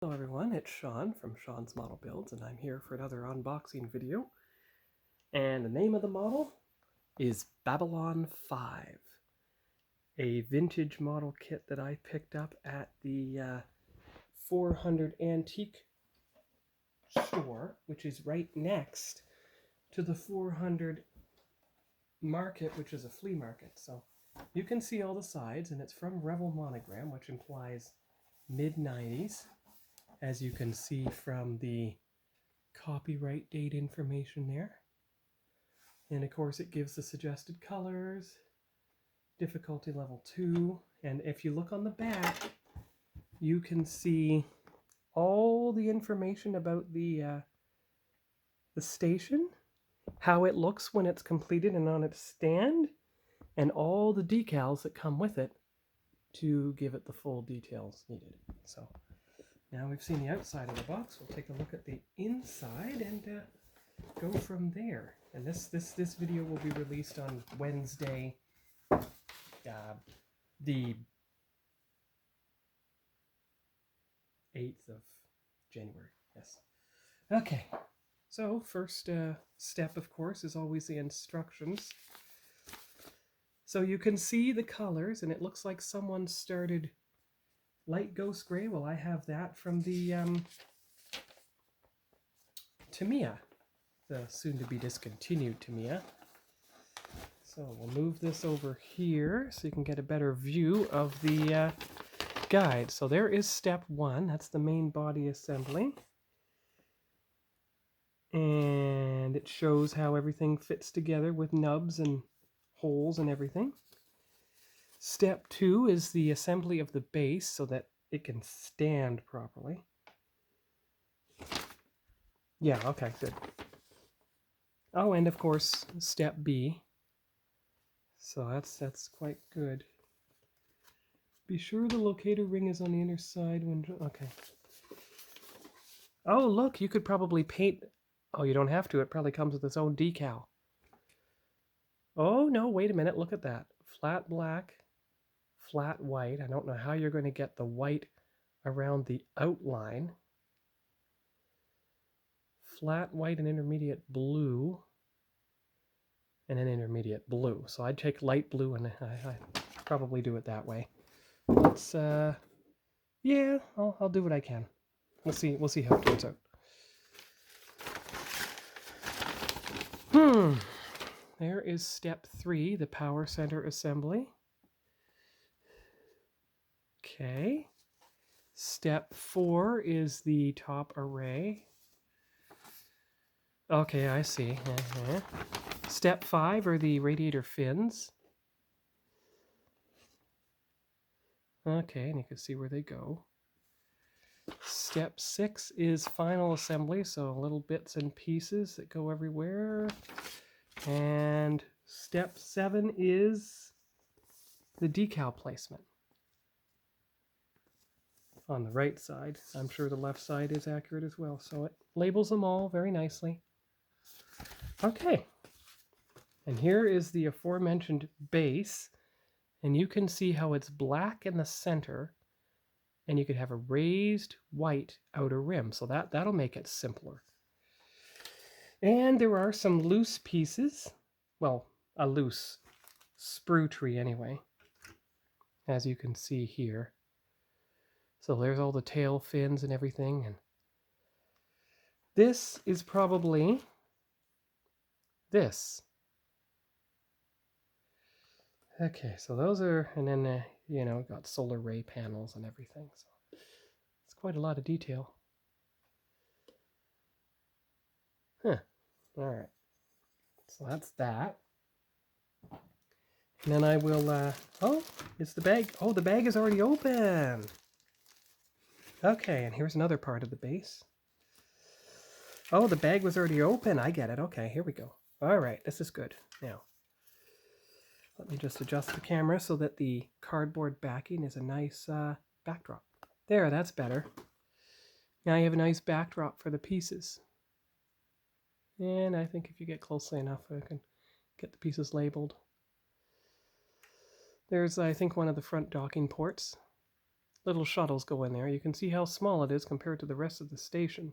Hello everyone, it's Sean from Sean's Model Builds, and I'm here for another unboxing video. And the name of the model is Babylon 5, a vintage model kit that I picked up at the 400 Antique store, which is right next to the 400 Market, which is a flea market. So you can see all the sides, and it's from Rebel Monogram, which implies mid-90s. As you can see from the copyright date information there. And of course it gives the suggested colors, difficulty level 2, and if you look on the back, you can see all the information about the station, how it looks when it's completed and on its stand, and all the decals that come with it to give it the full details needed. So now we've seen the outside of the box, we'll take a look at the inside and go from there. And this video will be released on Wednesday, the 8th of January. Yes. Okay. So first step, of course, is always the instructions. So you can see the colors, and it looks like someone started light ghost gray. Well, I have that from the Tamiya, the soon-to-be discontinued Tamiya. So we'll move this over here so you can get a better view of the guide. So there is step 1. That's the main body assembly. And it shows how everything fits together with nubs and holes and everything. Step 2 is the assembly of the base so that it can stand properly. Yeah, okay, good. Oh, and of course, step B. So that's quite good. Be sure the locator ring is on the inner side when... Okay. Oh, look, you could probably paint... Oh, you don't have to. It probably comes with its own decal. Oh, no, wait a minute. Look at that. Flat black, flat white. I don't know how you're going to get the white around the outline. Flat white and intermediate blue. And an intermediate blue. So I'd take light blue, and I probably do it that way. Let's, yeah, I'll do what I can. We'll see how it turns out. There is step 3, the power center assembly. Okay. Step 4 is the top array. Okay, I see. Step 5 are the radiator fins. Okay, and you can see where they go. Step 6 is final assembly, so little bits and pieces that go everywhere. And step 7 is the decal placement. On the right side. I'm sure the left side is accurate as well. So it labels them all very nicely. Okay. And here is the aforementioned base. And you can see how it's black in the center. And you could have a raised white outer rim. So that'll make it simpler. And there are some loose pieces. Well, a loose sprue tree anyway. As you can see here. So there's all the tail fins and everything. And this is probably this. Okay, so those are, and then, you know, got solar ray panels and everything. So it's quite a lot of detail. Huh. All right. So that's that. And then I will, oh, it's the bag. Oh, the bag is already open. Okay, and here's another part of the base. Oh, the bag was already open. I get it. Okay, here we go. All right, this is good. Now, let me just adjust the camera so that the cardboard backing is a nice backdrop. There, that's better. Now you have a nice backdrop for the pieces. And I think if you get closely enough, I can get the pieces labeled. There's, I think, one of the front docking ports. little shuttles go in there. You can see how small it is compared to the rest of the station.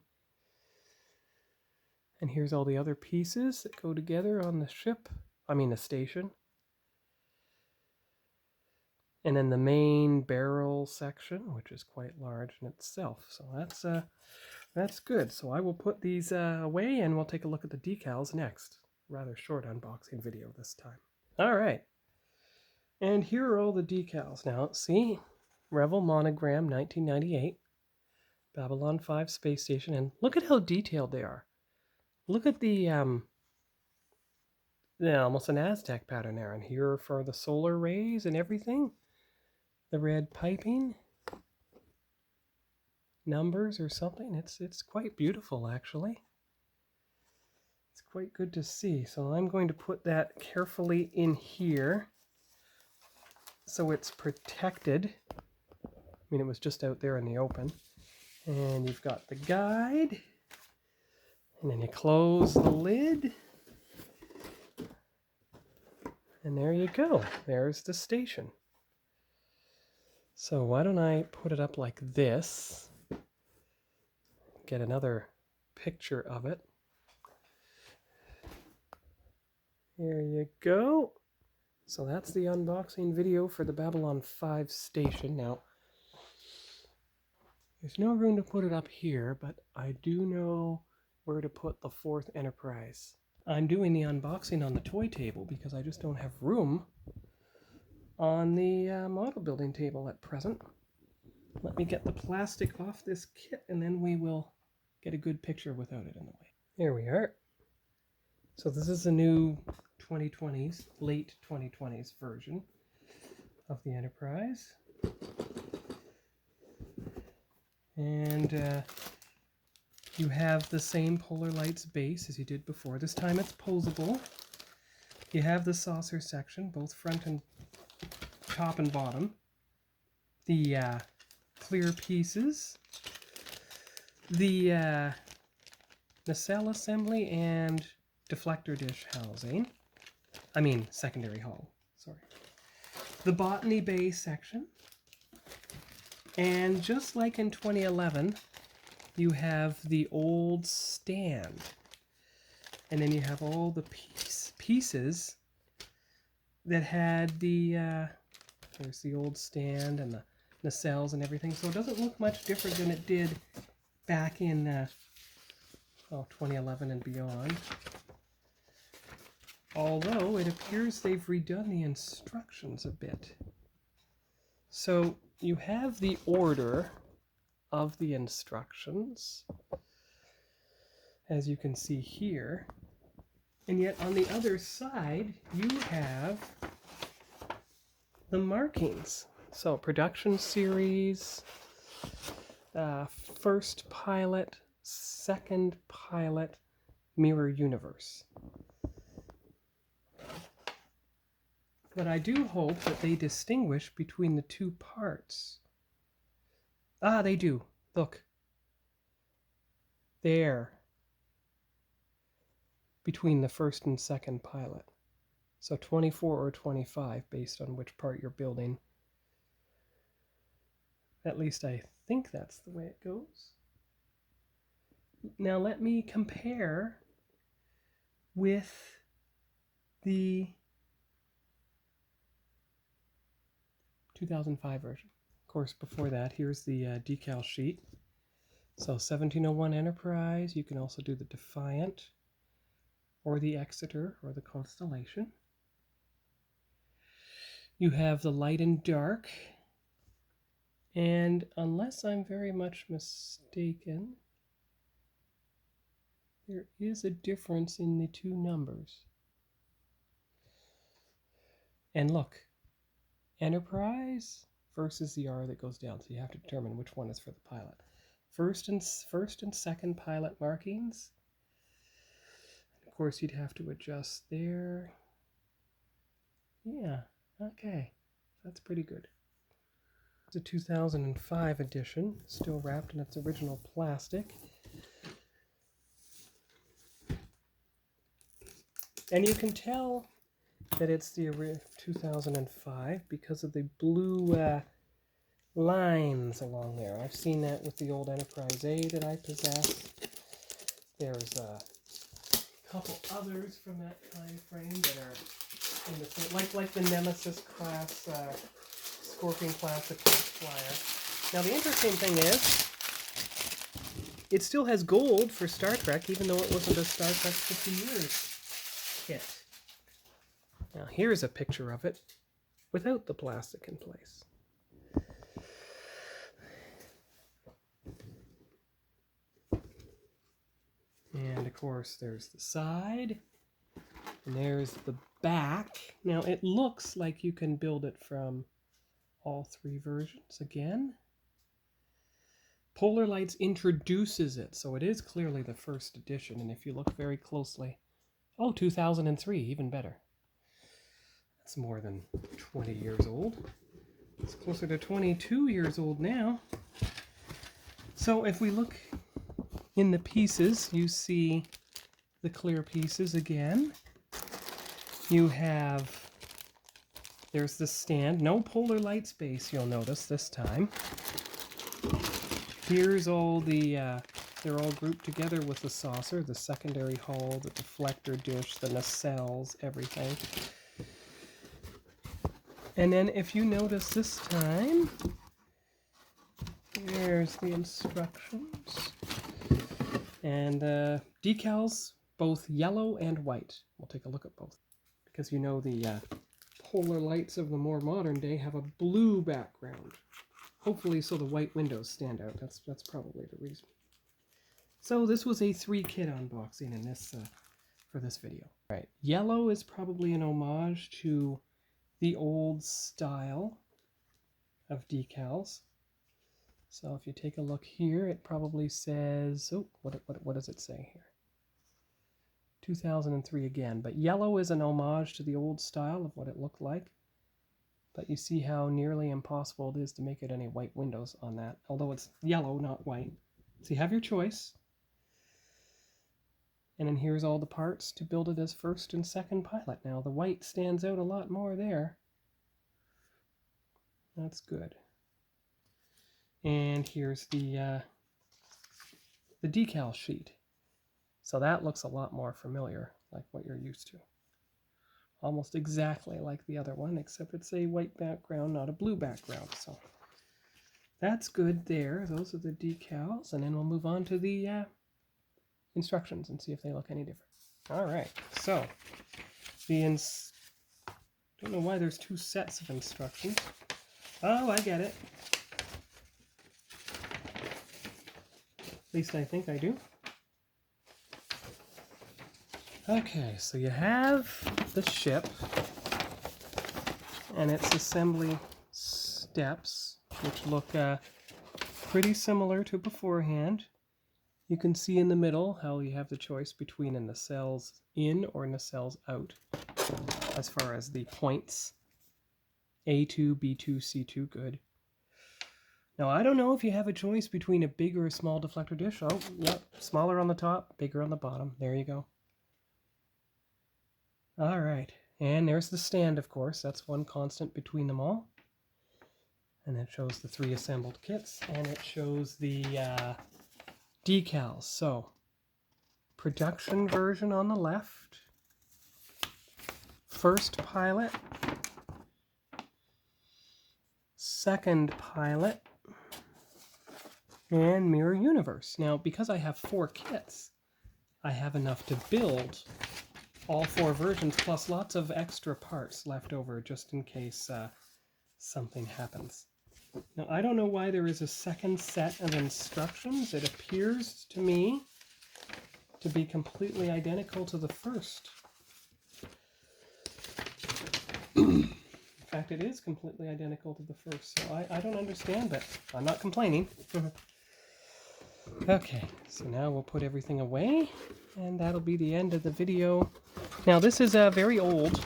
And here's all the other pieces that go together on the ship. I mean the station. And then the main barrel section, which is quite large in itself. So that's good. So I will put these away and we'll take a look at the decals next. Rather short unboxing video this time. All right. And here are all the decals. Now, see, Revel Monogram 1998, Babylon 5 Space Station, and look at how detailed they are. Look at the almost an Aztec pattern there, and here for the solar rays and everything. The red piping, numbers or something. It's quite beautiful, actually. It's quite good to see. So I'm going to put that carefully in here so it's protected. I mean, it was just out there in the open. And you've got the guide. And then you close the lid. And there you go. There's the station. So why don't I put it up like this? Get another picture of it. Here you go. So that's the unboxing video for the Babylon 5 station. Now, there's no room to put it up here, but I do know where to put the 4th Enterprise. I'm doing the unboxing on the toy table because I just don't have room on the model building table at present. Let me get the plastic off this kit and then we will get a good picture without it in the way. There we are. So this is the new 2020s, late 2020s version of the Enterprise. And you have the same Polar Lights base as you did before. This time it's posable. You have the saucer section, both front and top and bottom. The clear pieces. The nacelle assembly and deflector dish housing. I mean, secondary hull, sorry. The botany bay section. And just like in 2011, you have the old stand. And then you have all the pieces that had the, there's the old stand and the nacelles and everything. So it doesn't look much different than it did back in 2011 and beyond. Although it appears they've redone the instructions a bit. So you have the order of the instructions, as you can see here, and yet on the other side you have the markings. So production series, first pilot, second pilot, mirror universe. But I do hope that they distinguish between the two parts. Ah, they do. Look. There. Between the first and second pilot. So 24 or 25 based on which part you're building. At least I think that's the way it goes. Now let me compare with the 2005 version. Of course, before that, here's the decal sheet. So 1701 Enterprise, you can also do the Defiant, or the Exeter, or the Constellation. You have the light and dark, and unless I'm very much mistaken, there is a difference in the two numbers. And look, Enterprise versus the R that goes down, so you have to determine which one is for the pilot. First and second pilot markings. And of course, you'd have to adjust there. Yeah, okay, that's pretty good. It's a 2005 edition, still wrapped in its original plastic. And you can tell that it's the 2005 because of the blue lines along there. I've seen that with the old Enterprise A that I possess. There's a couple others from that time frame that are in the same, like the Nemesis class, Scorpion class attack flyer. Now the interesting thing is, it still has gold for Star Trek, even though it wasn't a Star Trek 50 years kit. Now here's a picture of it without the plastic in place. And of course there's the side, and there's the back. Now it looks like you can build it from all three versions again. Polar Lights introduces it, so it is clearly the first edition, and if you look very closely, oh, 2003, even better. That's more than 20 years old. It's closer to 22 years old now. So if we look in the pieces, you see the clear pieces again. You have, there's the stand, no Polar Light space, you'll notice this time. Here's all the, they're all grouped together with the saucer, the secondary hull, the deflector dish, the nacelles, everything. And then if you notice this time, there's the instructions. And decals, both yellow and white. We'll take a look at both. Because you know the Polar Lights of the more modern day have a blue background. Hopefully so the white windows stand out. That's probably the reason. So this was a 3-kit unboxing in this for this video. All right, yellow is probably an homage to the old style of decals. So if you take a look here, it probably says, oh, what does it say here? 2003 again, but yellow is an homage to the old style of what it looked like. But you see how nearly impossible it is to make it any white windows on that, although it's yellow, not white. So you have your choice. And then here's all the parts to build it as first and second pilot. Now the white stands out a lot more there. That's good. And here's the decal sheet. So that looks a lot more familiar, like what you're used to. Almost exactly like the other one, except it's a white background, not a blue background. So that's good there. Those are the decals. And then we'll move on to the instructions and see if they look any different. All right, so don't know why there's 2 sets of instructions. Oh, I get it. At least I think I do. Okay, so you have the ship and its assembly steps, which look pretty similar to beforehand. You can see in the middle how you have the choice between a nacelles in or nacelles out as far as the points. A2, B2, C2, good. Now, I don't know if you have a choice between a big or a small deflector dish. Oh, yep, smaller on the top, bigger on the bottom. There you go. All right, and there's the stand, of course. That's one constant between them all. And it shows the 3 assembled kits, and it shows the decals. So, production version on the left, first pilot, second pilot, and Mirror Universe. Now, because I have 4 kits, I have enough to build all 4 versions, plus lots of extra parts left over just in case something happens. Now, I don't know why there is a second set of instructions. It appears to me to be completely identical to the first. In fact, it is completely identical to the first, so I don't understand, but I'm not complaining. Okay, so now we'll put everything away, and that'll be the end of the video. Now, this is very old,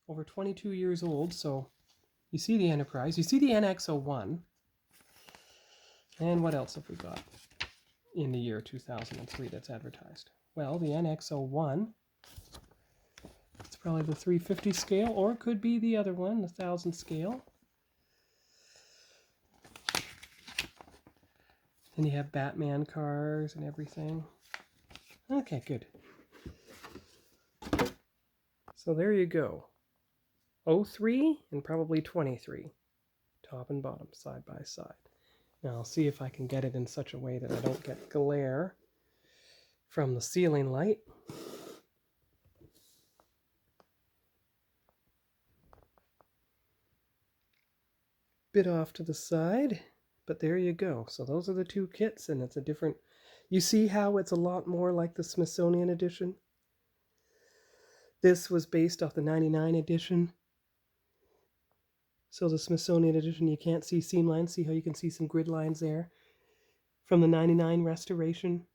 over 22 years old, so you see the Enterprise, you see the NX-01, and what else have we got in the year 2003 that's advertised? Well, the NX-01, it's probably the 350 scale, or it could be the other one, the 1000 scale. And you have Batman cars and everything. Okay, good. So there you go. 03 and probably 23. Top and bottom, side by side. Now I'll see if I can get it in such a way that I don't get glare from the ceiling light. Bit off to the side, but there you go. So those are the two kits, and it's a different... You see how it's a lot more like the Smithsonian edition? This was based off the 99 edition. So the Smithsonian edition, you can't see seam lines. See how you can see some grid lines there from the 99 restoration.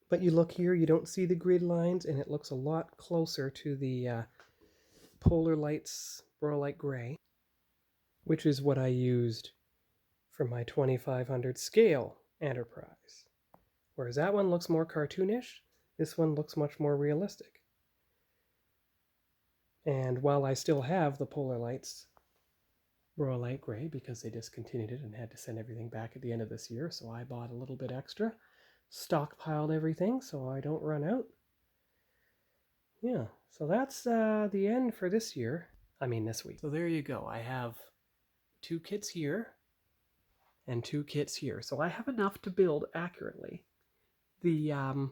But you look here, you don't see the grid lines, and it looks a lot closer to the Polar Lights Light Gray, which is what I used for my 2500 scale Enterprise. Whereas that one looks more cartoonish, this one looks much more realistic. And while I still have the Polar Lights Light Gray, because they discontinued it and had to send everything back at the end of this year, so I bought a little bit extra, stockpiled everything so I don't run out. Yeah, so that's the end for this year. I mean this week. So there you go. I have 2 kits here and 2 kits here. So I have enough to build accurately the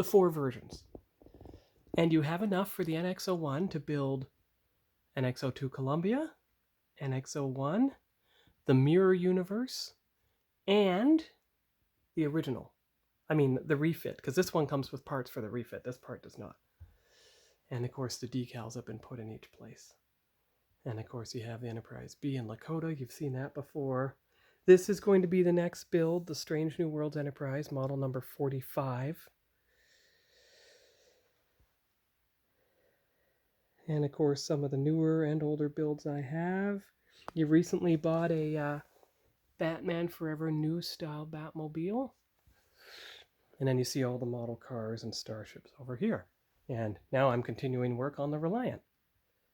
4 versions. And you have enough for the NX-01 to build NX-02 Columbia, NX-01, the Mirror Universe, and the original. I mean, the refit, because this one comes with parts for the refit. This part does not. And of course, the decals have been put in each place. And of course, you have the Enterprise B and Lakota. You've seen that before. This is going to be the next build, the Strange New Worlds Enterprise, model number 45. And of course, some of the newer and older builds I have. You recently bought a Batman Forever new style Batmobile. And then you see all the model cars and starships over here. And now I'm continuing work on the Reliant.